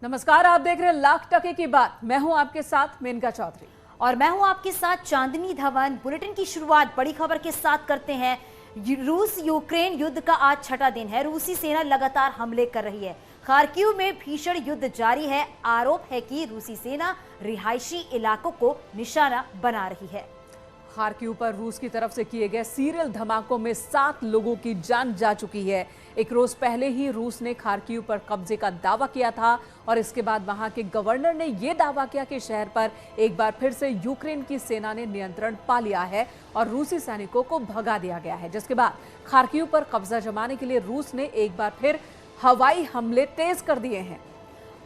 नमस्कार, आप देख रहे हैं लाख टके की बात। मैं हूं आपके साथ मेनका चौधरी और मैं हूं आपके साथ चांदनी धवन। बुलेटिन की शुरुआत बड़ी खबर के साथ करते हैं। रूस यूक्रेन युद्ध का आज छठा दिन है। रूसी सेना लगातार हमले कर रही है। खार्किव में भीषण युद्ध जारी है। आरोप है कि रूसी सेना रिहायशी इलाकों को निशाना बना रही है। खार्किव पर रूस की तरफ से किए गए सीरियल धमाकों में 7 लोगों की जान जा चुकी है। एक रोज पहले ही रूस ने खार्किव पर कब्जे का दावा किया था और इसके बाद वहां के गवर्नर ने यह दावा किया कि शहर पर एक बार फिर से यूक्रेन की सेना ने नियंत्रण पा लिया है और रूसी सैनिकों को भगा दिया गया है। जिसके बाद खार्किव पर कब्जा जमाने के लिए रूस ने एक बार फिर हवाई हमले तेज कर दिए हैं।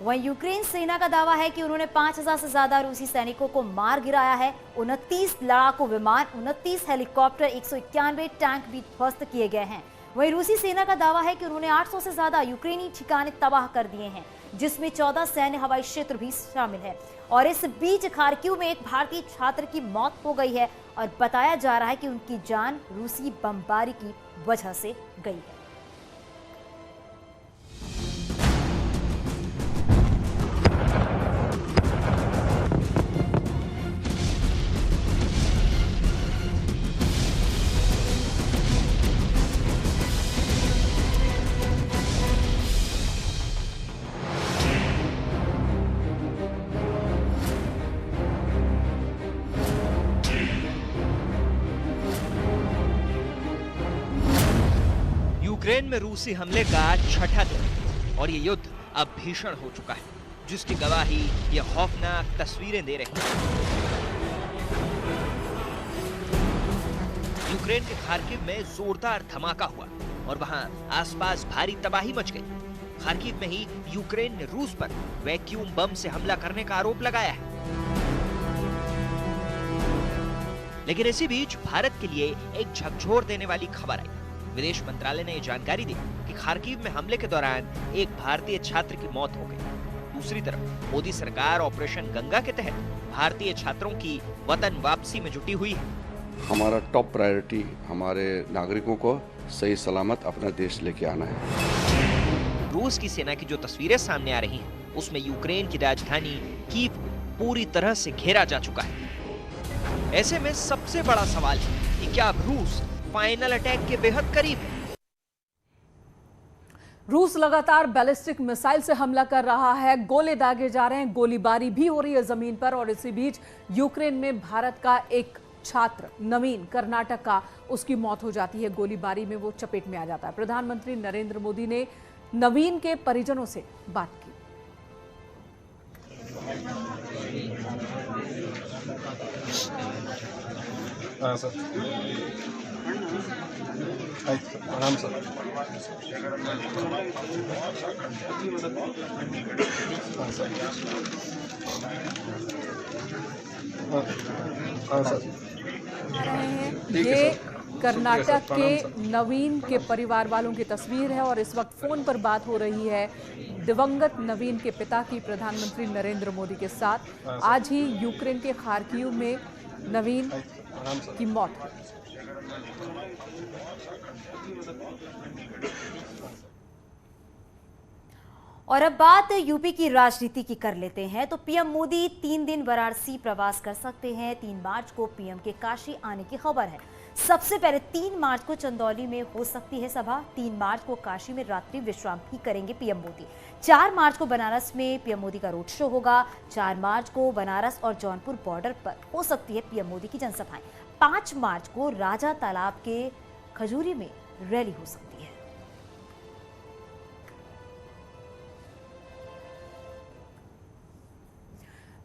वहीं यूक्रेन सेना का दावा है कि उन्होंने 5000 से ज्यादा रूसी सैनिकों को मार गिराया है। 29 लड़ाकू विमान, 29 हेलीकॉप्टर, 191 टैंक भी ध्वस्त किए गए हैं। वहीं रूसी सेना का दावा है कि उन्होंने 800 से ज्यादा यूक्रेनी ठिकाने तबाह कर दिए हैं, जिसमें 14 सैन्य हवाई क्षेत्र भी शामिल है। और इस बीच खार्किव में एक भारतीय छात्र की मौत हो गई है और बताया जा रहा है कि उनकी जान रूसी बमबारी की वजह से गई है। यूक्रेन में रूसी हमले का छठा दिन और ये युद्ध अब भीषण हो चुका है, जिसकी गवाही ये खौफनाक तस्वीरें दे रही हैं। यूक्रेन के खार्किव में जोरदार धमाका हुआ और वहां आसपास भारी तबाही मच गई। खार्किव में ही यूक्रेन ने रूस पर वैक्यूम बम से हमला करने का आरोप लगाया है। लेकिन इसी बीच भारत के लिए एक झकझोर देने वाली खबर आई। विदेश मंत्रालय ने यह जानकारी दी कि खार्किव में हमले के दौरान एक भारतीय छात्र की मौत हो गई। दूसरी तरफ मोदी सरकार ऑपरेशन गंगा के तहत भारतीय छात्रों की वतन वापसी में जुटी हुई है। हमारा टॉप प्रायोरिटी हमारे नागरिकों को सही सलामत अपना देश लेके आना है। रूस की सेना की जो तस्वीरें सामने आ रही हैं, उसमें यूक्रेन की राजधानी कीव को पूरी तरह से घेरा जा चुका है। ऐसे में सबसे बड़ा सवाल है कि क्या अब रूस फाइनल अटैक के बेहद करीब है। रूस लगातार बैलिस्टिक मिसाइल से हमला कर रहा है। गोले दागे जा रहे हैं, गोलीबारी भी हो रही है जमीन पर। और इसी बीच यूक्रेन में भारत का एक छात्र नवीन, कर्नाटक का, उसकी मौत हो जाती है। गोलीबारी में वो चपेट में आ जाता है। प्रधानमंत्री नरेंद्र मोदी ने नवीन के परिजनों से बात की। प्रणाम सर। ये कर्नाटक के नवीन के परिवार वालों की तस्वीर है और इस वक्त फोन पर बात हो रही है दिवंगत नवीन के पिता की प्रधानमंत्री नरेंद्र मोदी के साथ। आज ही यूक्रेन के खार्किव में नवीन की मौत है। और अब बात यूपी की राजनीति की कर लेते हैं। तो पीएम मोदी 3 दिन वाराणसी प्रवास कर सकते हैं। 3 मार्च को पीएम के काशी आने की खबर है। सबसे पहले 3 मार्च को चंदौली में हो सकती है सभा। 3 मार्च को काशी में रात्रि विश्राम भी करेंगे पीएम मोदी। 4 मार्च को बनारस में पीएम मोदी का रोड शो होगा। 4 मार्च को बनारस और जौनपुर बॉर्डर पर हो सकती है पीएम मोदी की जनसभाएं। 5 मार्च को राजा तालाब के खजूरी में रैली हो सकती है।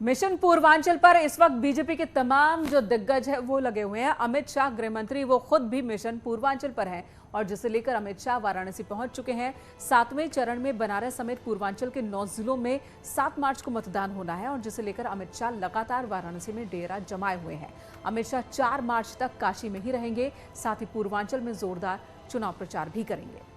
मिशन पूर्वांचल पर इस वक्त बीजेपी के तमाम जो दिग्गज है वो लगे हुए हैं। अमित शाह गृह मंत्री वो खुद भी मिशन पूर्वांचल पर हैं और जिसे लेकर अमित शाह वाराणसी पहुंच चुके हैं। 7वें चरण में बनारस समेत पूर्वांचल के 9 जिलों में 7 मार्च को मतदान होना है और जिसे लेकर अमित शाह लगातार वाराणसी में डेरा जमाए हुए हैं। अमित शाह 4 मार्च तक काशी में ही रहेंगे, साथ ही पूर्वांचल में जोरदार चुनाव प्रचार भी करेंगे।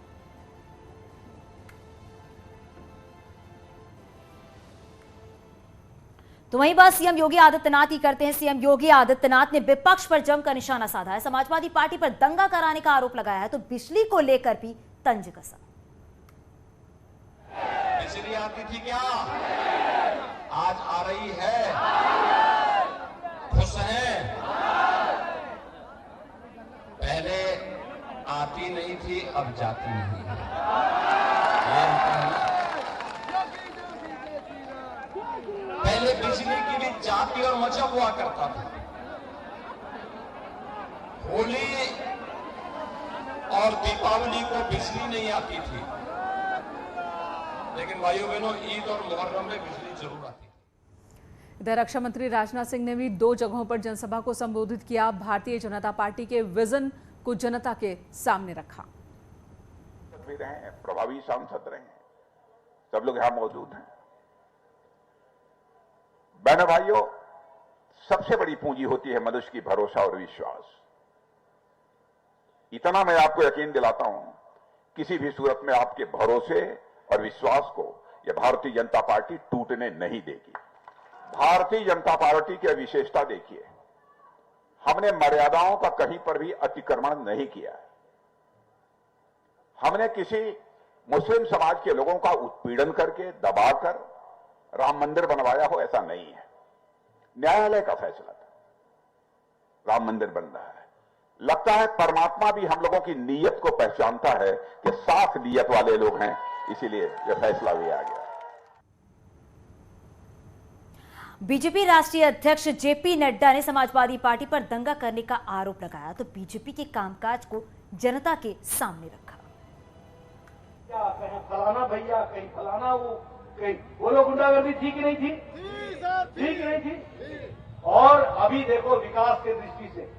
तो वहीं बात सीएम योगी आदित्यनाथ की करते हैं। सीएम योगी आदित्यनाथ ने विपक्ष पर जमकर निशाना साधा है। समाजवादी पार्टी पर दंगा कराने का आरोप लगाया है, तो बिजली को लेकर भी तंज कसा। बिजली आती थी क्या? आज आ रही है। खुश हैं? पहले आती नहीं थी, अब जाती नहीं है। ये होता है ना। पहले बिजली की भी जाती और मचा हुआ करता था। होली और दीपावली को बिजली नहीं आती थी, लेकिन भाइयों बहनों ईद और मुहर्रम में बिजली जरूर आती थी। इधर रक्षा मंत्री राजनाथ सिंह ने भी 2 जगहों पर जनसभा को संबोधित किया। भारतीय जनता पार्टी के विजन को जनता के सामने रखा। प्रभावी सांसद रहे हैं, सब लोग यहां मौजूद हैं। बहनों भाइयों, सबसे बड़ी पूंजी होती है मनुष्य की भरोसा और विश्वास। इतना मैं आपको यकीन दिलाता हूं, किसी भी सूरत में आपके भरोसे और विश्वास को यह भारतीय जनता पार्टी टूटने नहीं देगी। भारतीय जनता पार्टी की विशेषता देखिए, हमने मर्यादाओं का कहीं पर भी अतिक्रमण नहीं किया है। हमने किसी मुस्लिम समाज के लोगों का उत्पीड़न करके दबाकर राम मंदिर बनवाया हो, ऐसा नहीं है। न्यायालय का फैसला था, राम मंदिर बन रहा है। लगता है परमात्मा भी हम लोगों की नीयत को पहचानता है कि साफ नीयत वाले लोग हैं, इसीलिए यह फैसला भी आ गया। बीजेपी राष्ट्रीय अध्यक्ष जेपी नड्डा ने समाजवादी पार्टी पर दंगा करने का आरोप लगाया तो बीजेपी के कामकाज को जनता के सामने रखा। क्या कहीं फलाना भैया, कहीं फलाना वो लोग गुंडागर्दी थी कि नहीं थी? थी कि नहीं थी? और अभी देखो, विकास के दृष्टि से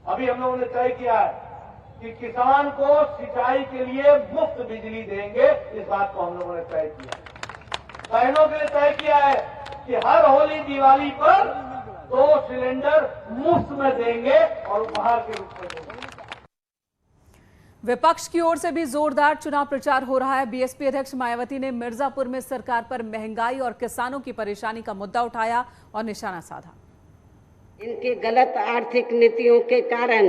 अभी हम लोगों ने तय किया है कि किसान को सिंचाई के लिए मुफ्त बिजली देंगे। इस बात को हम लोगों ने तय किया। बहनों के लिए तय किया है कि हर होली दिवाली पर 2 सिलेंडर मुफ्त में देंगे और उपहार के रूप में देंगे। विपक्ष की ओर से भी जोरदार चुनाव प्रचार हो रहा है। बीएसपी अध्यक्ष मायावती ने मिर्जापुर में सरकार पर महंगाई और किसानों की परेशानी का मुद्दा उठाया और निशाना साधा। इनकी गलत आर्थिक नीतियों के कारण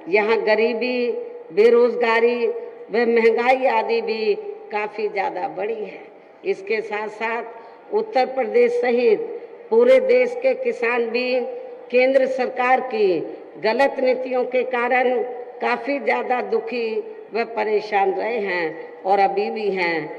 यहाँ गरीबी, बेरोजगारी व महंगाई आदि भी काफी ज्यादा बढ़ी है। इसके साथ साथ उत्तर प्रदेश सहित पूरे देश के किसान भी केंद्र सरकार की गलत नीतियों के कारण काफी ज्यादा दुखी व परेशान रहे हैं और अभी भी हैं।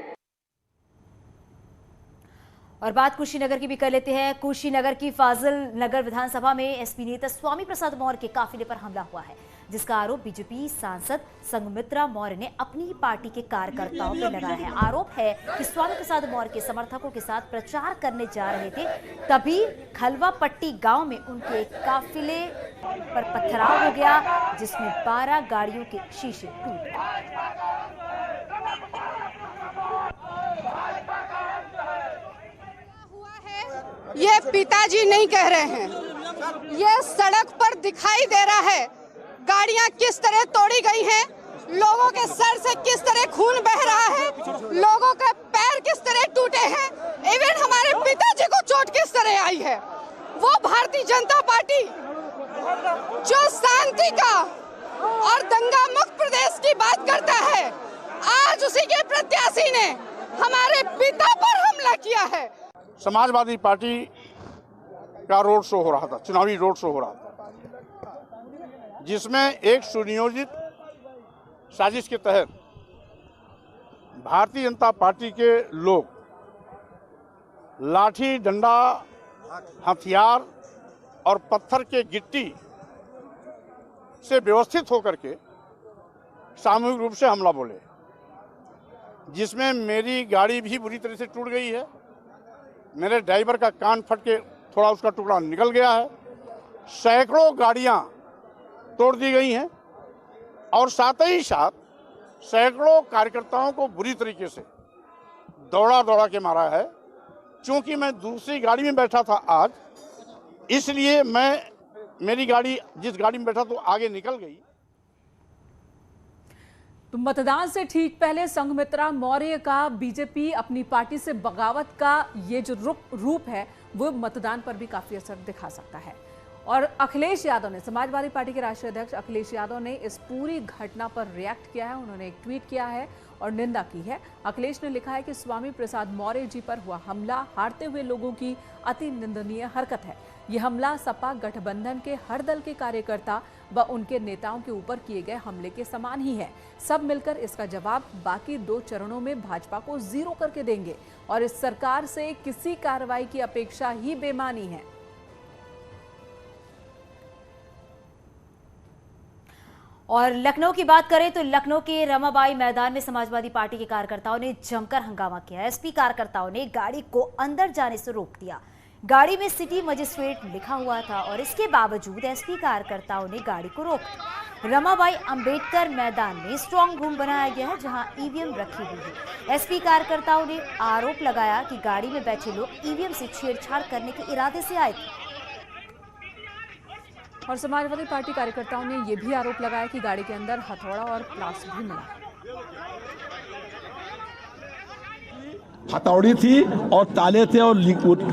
और बात कुशीनगर की भी कर लेते हैं। कुशीनगर की फाजिल नगर विधानसभा में एसपी नेता स्वामी प्रसाद मौर्य के काफिले पर हमला हुआ है, जिसका आरोप बीजेपी सांसद संघमित्रा मौर्य ने अपनी पार्टी के कार्यकर्ताओं पर लगाया है। आरोप है कि स्वामी प्रसाद मौर्य के समर्थकों के साथ प्रचार करने जा रहे थे, तभी खलवा पट्टी गांव में उनके एक काफिले पर पथराव हो गया, जिसमें 12 गाड़ियों के शीशे टूट गए। ये पिताजी नहीं कह रहे हैं, ये सड़क पर दिखाई दे रहा है। गाड़ियां किस तरह तोड़ी गई हैं, लोगों के सर से किस तरह खून बह रहा है, लोगों के पैर किस तरह टूटे हैं, इवन हमारे पिताजी को चोट किस तरह आई है। वो भारतीय जनता पार्टी जो शांति का और दंगा मुक्त प्रदेश की बात करता है, आज उसी के प्रत्याशी ने हमारे पिता पर हमला किया है। समाजवादी पार्टी का रोड शो हो रहा था, चुनावी रोड शो हो रहा था, जिसमें एक सुनियोजित साजिश के तहत भारतीय जनता पार्टी के लोग लाठी, डंडा, हथियार और पत्थर के गिट्टी से व्यवस्थित होकर के सामूहिक रूप से हमला बोले, जिसमें मेरी गाड़ी भी बुरी तरह से टूट गई है। मेरे ड्राइवर का कान फट के थोड़ा उसका टुकड़ा निकल गया है। सैकड़ों गाड़ियां तोड़ दी गई हैं और साथ ही साथ सैकड़ों कार्यकर्ताओं को बुरी तरीके से दौड़ा के मारा है। चूंकि मैं दूसरी गाड़ी में बैठा था आज, इसलिए मेरी गाड़ी जिस गाड़ी में बैठा तो आगे निकल गई। तो मतदान से ठीक पहले संघमित्रा मौर्य का बीजेपी अपनी पार्टी से बगावत का ये जो रूप है वो मतदान पर भी काफी असर दिखा सकता है। और अखिलेश यादव ने, समाजवादी पार्टी के राष्ट्रीय अध्यक्ष अखिलेश यादव ने इस पूरी घटना पर रिएक्ट किया है। उन्होंने एक ट्वीट किया है और निंदा की है। अखिलेश ने लिखा है कि स्वामी प्रसाद मौर्य जी पर हुआ हमला हारते हुए लोगों की अति निंदनीय हरकत है। यह हमला सपा गठबंधन के हर दल के कार्यकर्ता व उनके नेताओं के ऊपर किए गए हमले के समान ही है। सब मिलकर इसका जवाब बाकी 2 चरणों में भाजपा को 0 करके देंगे और इस सरकार से किसी कार्रवाई की अपेक्षा ही बेमानी है। और लखनऊ की बात करें तो लखनऊ के रमाबाई मैदान में समाजवादी पार्टी के कार्यकर्ताओं ने जमकर हंगामा किया। एसपी कार्यकर्ताओं ने गाड़ी को अंदर जाने से रोक दिया। गाड़ी में सिटी मजिस्ट्रेट लिखा हुआ था और इसके बावजूद एसपी कार्यकर्ताओं ने गाड़ी को रोक दिया। रमाबाई अंबेडकर मैदान में स्ट्रांग रूम बनाया गया है जहां ईवीएम रखी हुई है। एसपी कार्यकर्ताओं ने आरोप लगाया कि गाड़ी में बैठे लोग ईवीएम से छेड़छाड़ करने के इरादे से आए थे। और समाजवादी पार्टी कार्यकर्ताओं ने यह भी आरोप लगाया कि गाड़ी के अंदर हथौड़ा और प्लास भी मिला। हथौड़ी थी और ताले थे और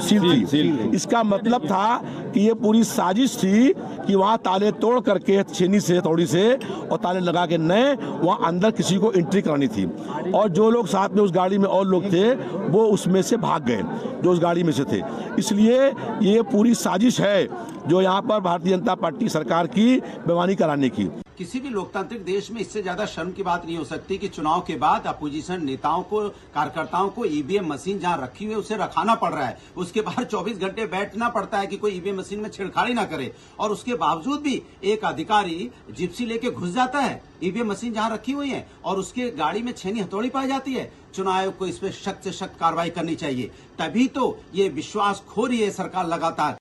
सील थी। इसका मतलब था कि ये पूरी साजिश थी कि वहाँ ताले तोड़ करके छेनी से हथौड़ी से और ताले लगा के नए वहाँ अंदर किसी को एंट्री करानी थी। और जो लोग साथ में उस गाड़ी में और लोग थे वो उसमें से भाग गए जो उस गाड़ी में से थे। इसलिए ये पूरी साजिश है जो यहाँ पर भारतीय जनता पार्टी सरकार की बेईमानी कराने की। किसी भी लोकतांत्रिक देश में इससे ज्यादा शर्म की बात नहीं हो सकती कि चुनाव के बाद अपोजिशन नेताओं को, कार्यकर्ताओं को ईवीएम मशीन जहां रखी हुई है उसे रखाना पड़ रहा है। उसके बाद 24 घंटे बैठना पड़ता है कि कोई ईवीएम मशीन में छेड़छाड़ी ना करे और उसके बावजूद भी एक अधिकारी जिप्सी लेके घुस जाता है ईवीएम मशीन जहां रखी हुई है और उसके गाड़ी में छेनी हथौड़ी पाई जाती है। चुनाव आयोग को इस पर सख्त से सख्त कार्रवाई करनी चाहिए, तभी तो ये विश्वास खो रही है सरकार लगातार।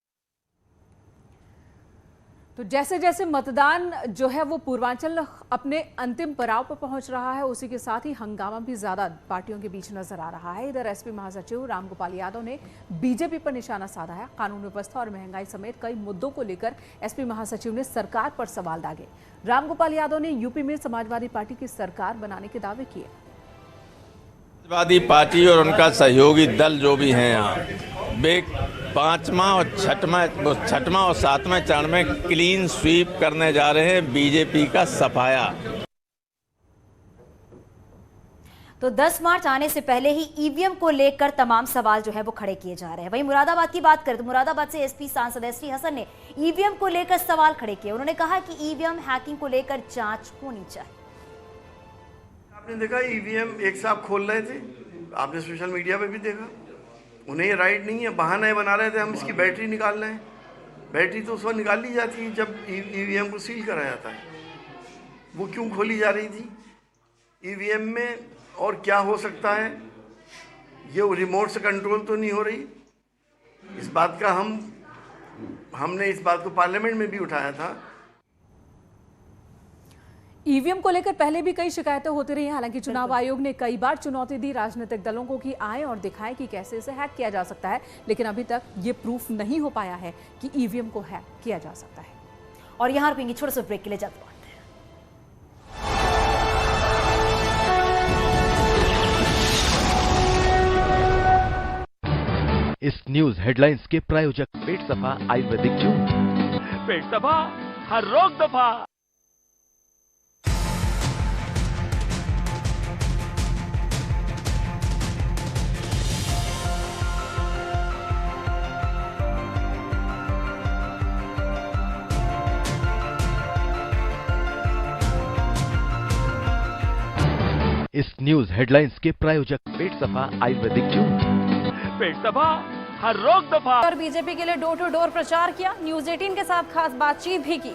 तो जैसे जैसे मतदान जो है वो पूर्वांचल अपने अंतिम पड़ाव पर पहुंच रहा है, उसी के साथ ही हंगामा भी ज्यादा पार्टियों के बीच नजर आ रहा है। इधर एसपी महासचिव रामगोपाल यादव ने बीजेपी पर निशाना साधा है। कानून व्यवस्था और महंगाई समेत कई मुद्दों को लेकर एसपी महासचिव ने सरकार पर सवाल दागे। रामगोपाल यादव ने यूपी में समाजवादी पार्टी की सरकार बनाने के दावे किए। समाजवादी पार्टी और उनका सहयोगी दल जो भी हैं यहाँ, वे 5वां और 6वां और 7वें चरण में क्लीन स्वीप करने जा रहे हैं बीजेपी का सफाया। तो 10 मार्च आने से पहले ही ईवीएम को लेकर तमाम सवाल जो है वो खड़े किए जा रहे हैं। वहीं मुरादाबाद की बात करें तो मुरादाबाद से एसपी सांसद एसटी हसन ने ईवीएम को लेकर सवाल खड़े किए। उन्होंने कहा कि ईवीएम हैकिंग को लेकर जांच होनी चाहिए। आपने देखा ईवीएम एक साहब खोल रहे थे, आपने सोशल मीडिया पे भी देखा। उन्हें ये राइट नहीं है, बहाना बना रहे थे हम इसकी बैटरी निकाल रहे हैं। बैटरी तो उस वक्त निकाल ली जाती है जब ईवीएम को सील करा जाता है। वो क्यों खोली जा रही थी ईवीएम में? और क्या हो सकता है? ये रिमोट से कंट्रोल तो नहीं हो रही। इस बात का हमने इस बात को पार्लियामेंट में भी उठाया था। ईवीएम को लेकर पहले भी कई शिकायतें होती रही हैं। हालांकि चुनाव आयोग ने कई बार चुनौती दी राजनीतिक दलों को कि आए और दिखाएं कि कैसे इसे हैक किया जा सकता है, लेकिन अभी तक ये प्रूफ नहीं हो पाया है कि ईवीएम को हैक किया जा सकता है। और यहां रुकेंगे छोटे से ब्रेक के लिए, जल्द लौटते हैं। इस न्यूज हेडलाइंस के प्रायोजक पेट सफा आयुर्वेदिक जूस। पेट सफा, हर रोग दफा। इस न्यूज हेडलाइंस के प्रायोजक पेट सफा आयुर्वेदिक जूस। पेट सफा, हर रोग दफा। और बीजेपी के लिए डोर टू डोर प्रचार किया। न्यूज 18 के साथ खास बातचीत भी की।